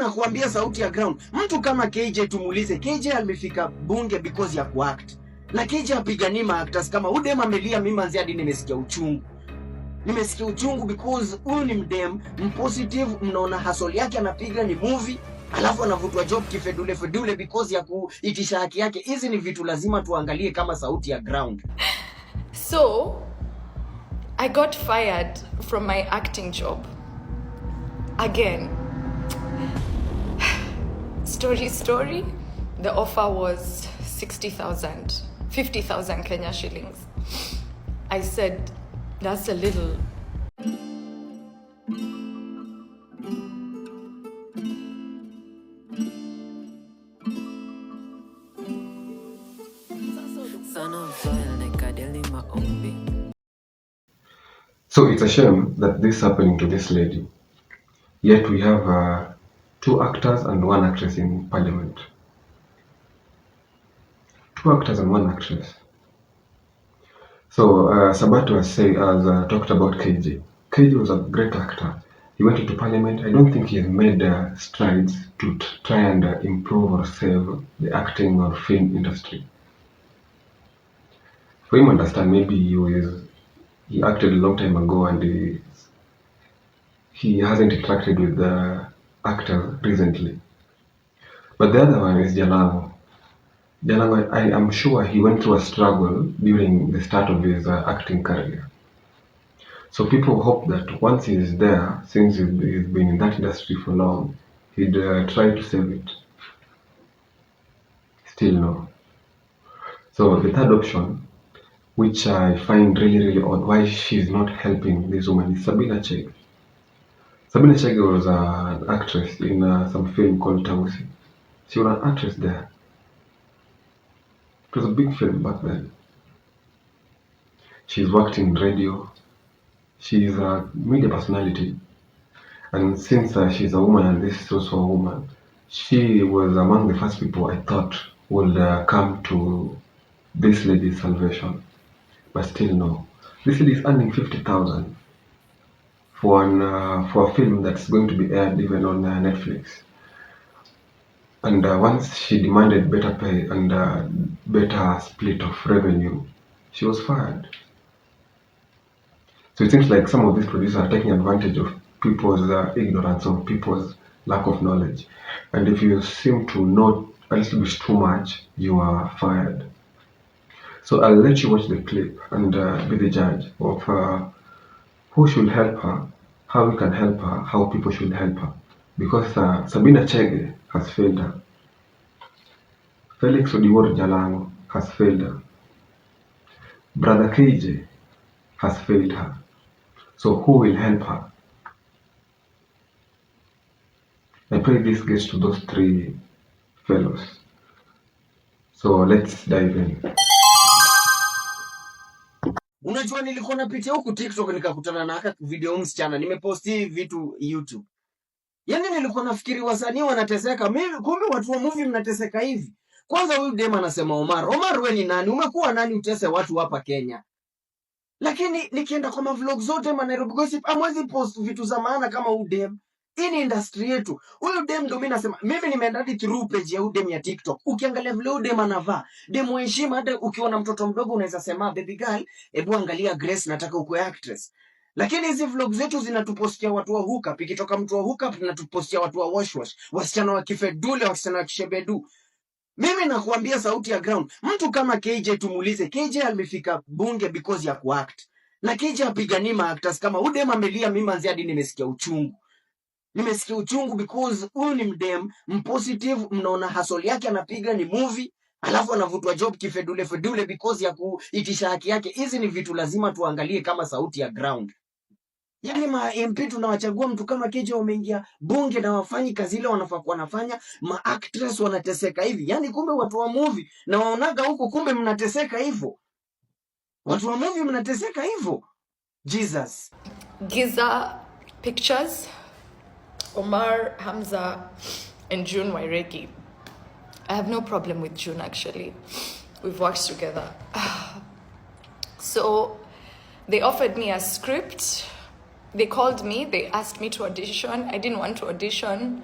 Nakuambia sauti ya ground. Mtu kama KJ tumuulize. KJ amefika bunge because ya kuact. Na KJ apigani actors kama udem amelia mimi manzi hadi nimesikia uchungu. Nimesikia uchungu because huyu ni mdem mpositive, mnaona hustle yake anapiga ni movie, alafu anavutwa job kifedule because ya kuitisha haki yake. Hizi ni vitu lazima tuangalie kama sauti ya ground. So I got fired from my acting job. Again. Story. The offer was 60,000, 50,000 Kenya shillings. I said, that's a little. So it's a shame that this is happening to this lady. Yet we have 2 actors and 1 actress in parliament. 2 actors and 1 actress. So Sabato has talked about KJ. KJ was a great actor. He went into parliament. I don't think he has made strides to try and improve or save the acting or film industry. For him, understand, maybe he acted a long time ago and he hasn't interacted with the actors recently. But the other one is Jalango. Jalango, I am sure he went through a struggle during the start of his acting career. So people hope that once he is there, since he's been in that industry for long, he'd try to save it. Still no. So the third option, which I find really odd, why she's not helping this woman, is Sabina Chege. Sabina Chege was an actress in some film called Tausi. She was an actress there. It was a big film back then. She's worked in radio. She's a media personality. And since she's a woman and this is also a woman, she was among the first people I thought would come to this lady's salvation. But still no. This lady is earning 50,000 for a film that's going to be aired even on Netflix. And once she demanded better pay and better split of revenue, she was fired. So it seems like some of these producers are taking advantage of people's ignorance or people's lack of knowledge. And if you seem to know a little bit too much, you are fired. So I'll let you watch the clip and be the judge of who should help her, how we can help her, how people should help her. Because Sabina Chege has failed her. Felix Odiwuor Jalango has failed her. Brother KJ has failed her. So who will help her? I pray this gets to those 3 fellows. So let's dive in. Unajua nilikuwa napitia huku TikTok nikakutana na haka video msichana, nimeposti vitu YouTube. Yaani nilikuwa nafikiri wasanii wanateseka, mimi kumbe watu wa movie mnateseka hivi. Kwanza huyu dem anasema Omar wewe ni nani? Umekuwa nani utese watu hapa Kenya? Lakini nikienda kwa vlog zote Nairobi Gossip amwezi post vitu za maana kama huyu dem. Hii ni industry yetu. Huyu dem ndo mimi nasema, mimi nimeenda hadi through page ya huyu dem ya TikTok. Ukiangalia vile huyu dem anavaa, dem heshima, hata ukiona mtoto mdogo unaweza sema baby girl, hebu angalia Grace, nataka ukuwe actress. Lakini hizi vlog zetu zinatupostia watu wa hookup, ikitoka mtu wa hookup tunatupostia watu wa wash, wasichana wa kifedule, wasichana wa kishebedu. Mimi nakuambia sauti ya ground. Mtu kama KJ tumuulize. KJ amefika bunge because ya kuact. Na KJ apigani actors kama udem amelia mimi manzi hadi nimesikia uchungu. Nimesikia uchungu because huyu ni mdem mpositive, mnaona hustle yake anapiga ni movie, alafu anavutwa job kifedule because ya kuitisha haki yake. Hizi ni vitu lazima tuangalie kama sauti ya ground. Yaani MP tunawachagua mtu kama KJ wameingia bunge na wafanyi kazi ile wanafaa kuwa wanafanya, actress wanateseka hivi. Yaani kumbe watu wa movie na waonaga huko, kumbe mnateseka hivyo. Watu wa movie mnateseka hivyo. Jesus. Giza Pictures, Omar, Hamza, and June Wairegi. I have no problem with June actually. We've worked together. So they offered me a script. They called me, they asked me to audition. I didn't want to audition.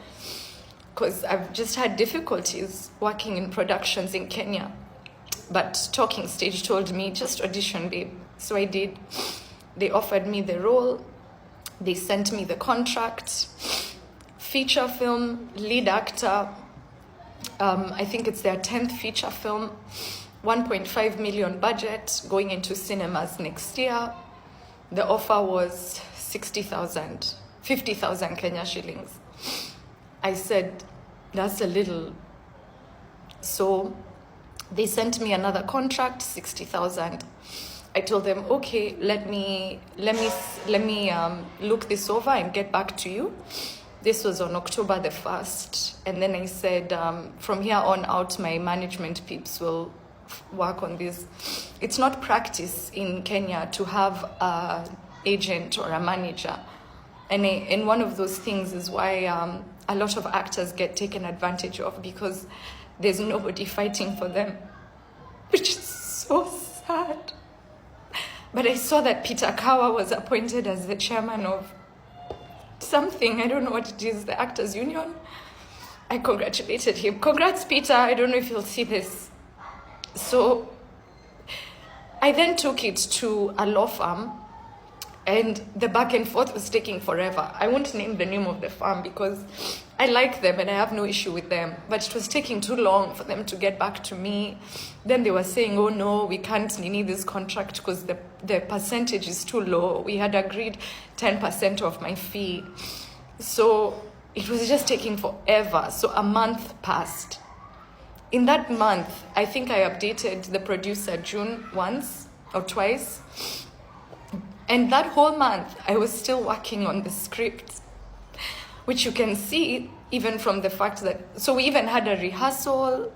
because I've just had difficulties working in productions in Kenya. But Talking Stage told me, just audition, babe. So I did. They offered me the role. They sent me the contract. Feature film, lead actor. I think it's their 10th feature film. 1.5 million budget, going into cinemas next year. The offer was 60,000, 50,000 Kenya shillings. I said, that's a little. So they sent me another contract, 60,000. I told them, okay, let me look this over and get back to you. This was on October the 1st. And then I said, from here on out, my management peeps will work on this. It's not practice in Kenya to have an agent or a manager. And one of those things is why a lot of actors get taken advantage of, because there's nobody fighting for them, which is so sad. But I saw that Peter Kawa was appointed as the chairman of something, I don't know what it is, the Actors Union. I congratulated him. Congrats, Peter. I don't know if you'll see this. So I then took it to a law firm, and the back and forth was taking forever. I won't name the name of the firm because I like them and I have no issue with them, but it was taking too long for them to get back to me. Then they were saying, oh no, we can't need this contract because the percentage is too low. We had agreed 10% of my fee. So it was just taking forever. So a month passed. In that month, I think I updated the producer June once or twice. And that whole month, I was still working on the script, which you can see even from the fact that, so we even had a rehearsal,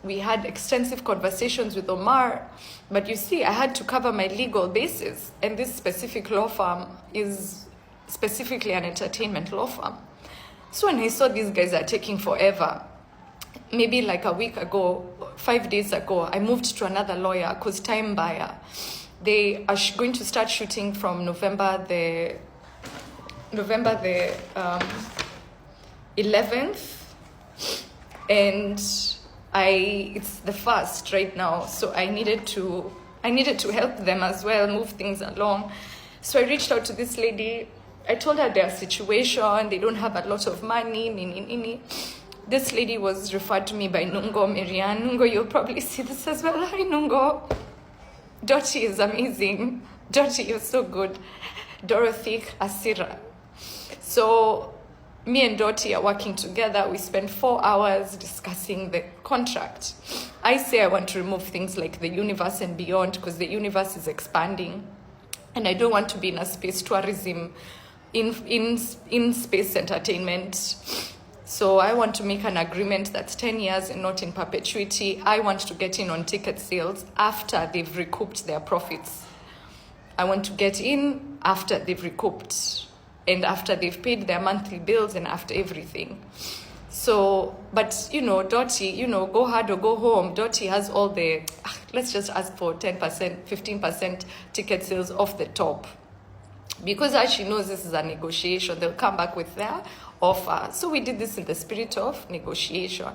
we had extensive conversations with Omar, but you see, I had to cover my legal basis, and this specific law firm is specifically an entertainment law firm. So when I saw these guys are taking forever, maybe like a week ago, 5 days ago, I moved to another lawyer because time buyer. They are going to start shooting from November the 11th, and it's the 1st right now, so I needed to help them as well, move things along. So I reached out to this lady. I told her their situation, they don't have a lot of money, This lady was referred to me by Nungo Miriam. Nungo, you'll probably see this as well. Hi, Nungo. Dottie is amazing. Dottie, you're so good. Dorothy Asira. So me and Dottie are working together. We spend 4 hours discussing the contract. I say I want to remove things like the universe and beyond because the universe is expanding. And I don't want to be in a space tourism, in space entertainment. So I want to make an agreement that's 10 years and not in perpetuity. I want to get in on ticket sales after they've recouped their profits. I want to get in after they've recouped and after they've paid their monthly bills and after everything. So, but Dottie, go hard or go home. Dottie has all the, let's just ask for 10%, 15% ticket sales off the top. Because as she knows this is a negotiation, they'll come back with their offer. So we did this in the spirit of negotiation.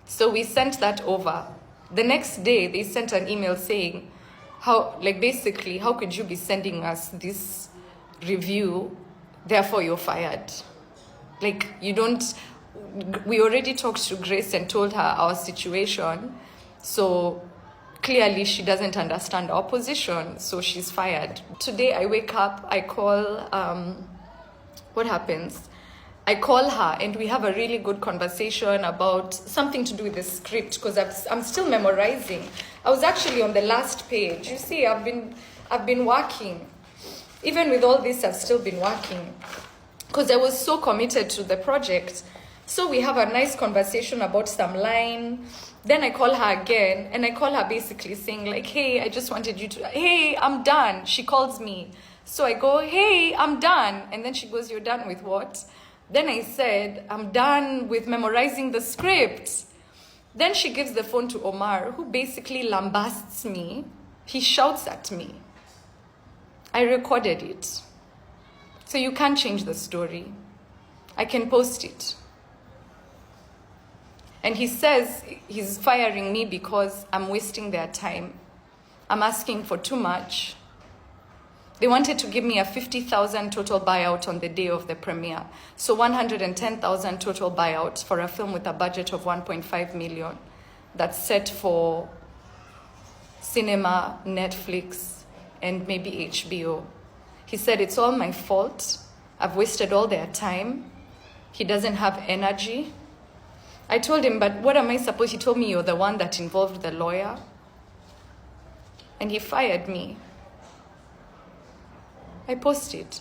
So we sent that over. The next day, they sent an email saying, how could you be sending us this review, therefore you're fired. We already talked to Grace and told her our situation. So clearly she doesn't understand our position, so she's fired. Today I wake up, I call, what happens? I call her and we have a really good conversation about something to do with the script because I'm still memorizing. I was actually on the last page. You see, I've been working. Even with all this, I've still been working because I was so committed to the project. So we have a nice conversation about some line. Then I call her again, and I call her basically saying like, hey, I just wanted you to, hey, I'm done. She calls me. So I go, hey, I'm done. And then she goes, you're done with what? Then I said, I'm done with memorizing the script. Then she gives the phone to Omar, who basically lambasts me. He shouts at me. I recorded it. So you can't change the story. I can post it. And he says he's firing me because I'm wasting their time. I'm asking for too much. They wanted to give me a 50,000 total buyout on the day of the premiere. So 110,000 total buyout for a film with a budget of 1.5 million that's set for cinema, Netflix, and maybe HBO. He said, it's all my fault. I've wasted all their time. He doesn't have energy. I told him, but what am I supposed? He told me, you're the one that involved the lawyer. And he fired me. I posted.